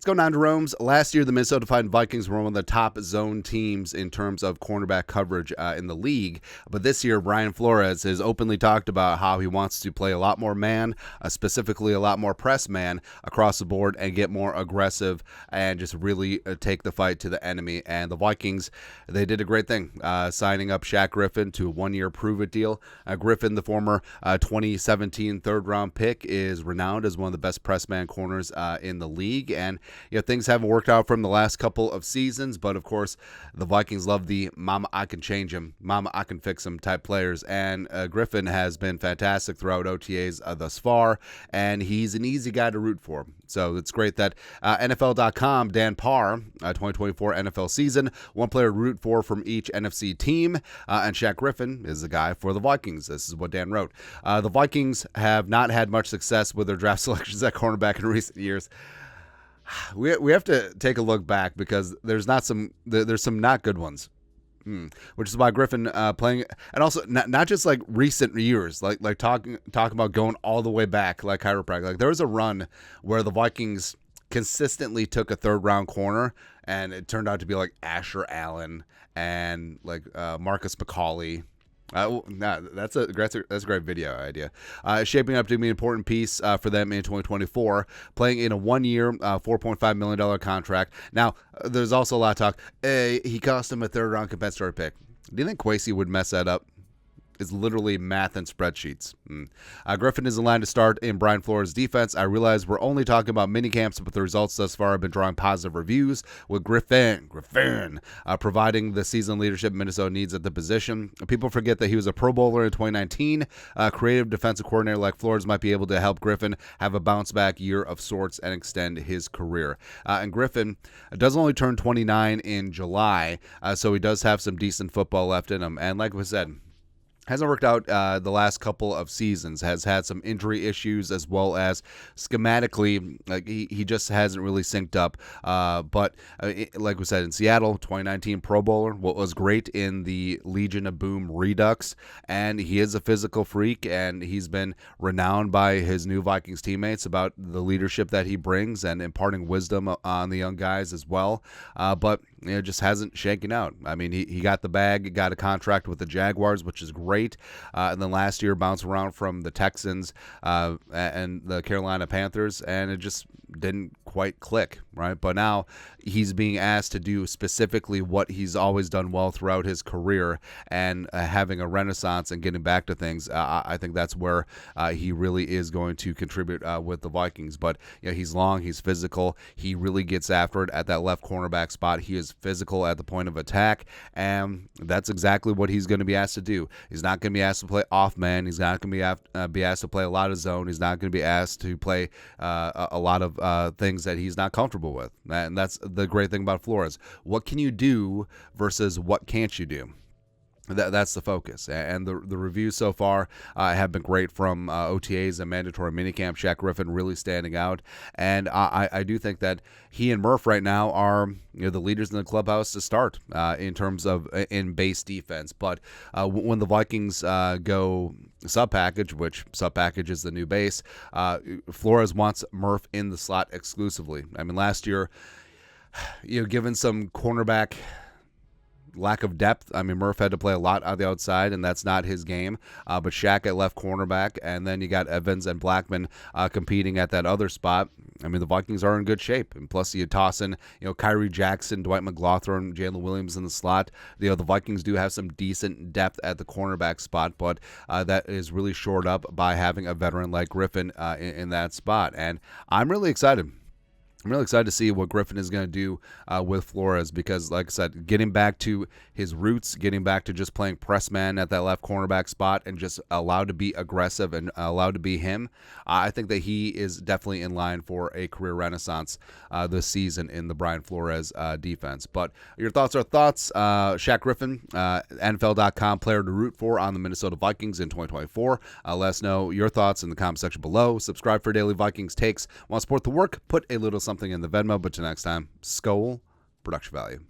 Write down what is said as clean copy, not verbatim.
Let's go down to Jerome's. Last year, the Minnesota Vikings were one of the top zone teams in terms of cornerback coverage in the league. But this year, Brian Flores has openly talked about how he wants to play a lot more man, specifically a lot more press man across the board and get more aggressive and just really take the fight to the enemy. And the Vikings, they did a great thing, signing up Shaquill Griffin to a one-year prove-it deal. Griffin, the former 2017 third-round pick, is renowned as one of the best press man corners in the league. And things haven't worked out from the last couple of seasons, but of course, the Vikings love the "Mama, I can change him, Mama, I can fix him" type players. And Griffin has been fantastic throughout OTAs thus far, and he's an easy guy to root for. So it's great that NFL.com, Dan Parr, 2024 NFL season, one player to root for from each NFC team, and Shaquill Griffin is the guy for the Vikings. This is what Dan wrote. The Vikings have not had much success with their draft selections at cornerback in recent years. We have to take a look back because there's some not good ones. Which is why Griffin playing, and also not just like recent years, like talking about going all the way back, like chiropractic. Like there was a run where the Vikings consistently took a third round corner, and it turned out to be like Asher Allen and like Marcus McCauley. That's a great video idea. Shaping up to be an important piece for them in 2024, playing in a 1-year, $4.5 million contract. Now, there's also a lot of talk. He cost him a third-round compensatory pick. Do you think Kwesi would mess that up? It's literally math and spreadsheets. Griffin is in line to start in Brian Flores' defense. I realize we're only talking about mini camps, but the results thus far have been drawing positive reviews, with Griffin providing the season leadership Minnesota needs at the position. People forget that he was a Pro Bowler in 2019. A creative defensive coordinator like Flores might be able to help Griffin have a bounce-back year of sorts and extend his career. And Griffin does only turn 29 in July, so he does have some decent football left in him. And like we said, hasn't worked out the last couple of seasons, has had some injury issues as well as schematically, like he just hasn't really synced up. But like we said, in Seattle, 2019 Pro Bowler, what was great in the Legion of Boom Redux, and he is a physical freak, and he's been renowned by his new Vikings teammates about the leadership that he brings and imparting wisdom on the young guys as well. But it just hasn't shaken out. I mean, he got the bag, got a contract with the Jaguars, which is great. And then last year bounced around from the Texans and the Carolina Panthers, and it just didn't quite click, right? But now he's being asked to do specifically what he's always done well throughout his career, and having a renaissance and getting back to things. I think that's where he really is going to contribute with the Vikings. But he's long, he's physical, he really gets after it at that left cornerback spot. He is physical at the point of attack, and that's exactly what he's going to be asked to do. He's not going to be asked to play off man. He's not going to be asked to play a lot of zone. He's not going to be asked to play a lot of things that he's not comfortable with. And that's the great thing about Flores. What can you do versus what can't you do? That's the focus, and the reviews so far have been great from OTAs and mandatory minicamp. Shaquill Griffin really standing out, and I do think that he and Murph right now are the leaders in the clubhouse to start in terms of in base defense. But when the Vikings go sub package, which sub package is the new base, Flores wants Murph in the slot exclusively. I mean, last year, given some cornerback lack of depth, I mean, Murph had to play a lot on the outside, and that's not his game. But Shaq at left cornerback, and then you got Evans and Blackman competing at that other spot. I mean, the Vikings are in good shape, and plus you toss in, Kyrie Jackson, Dwight McLaughlin, Jalen Williams in the slot. The Vikings do have some decent depth at the cornerback spot, but that is really shored up by having a veteran like Griffin in that spot, and I'm really excited. I'm really excited to see what Griffin is going to do with Flores, because, like I said, getting back to his roots, getting back to just playing press man at that left cornerback spot and just allowed to be aggressive and allowed to be him, I think that he is definitely in line for a career renaissance this season in the Brian Flores defense. But your thoughts are thoughts. Shaquill Griffin, NFL.com player to root for on the Minnesota Vikings in 2024. Let us know your thoughts in the comment section below. Subscribe for daily Vikings takes. Want to support the work? Put a little something in the Venmo. But till next time, Skol, production value.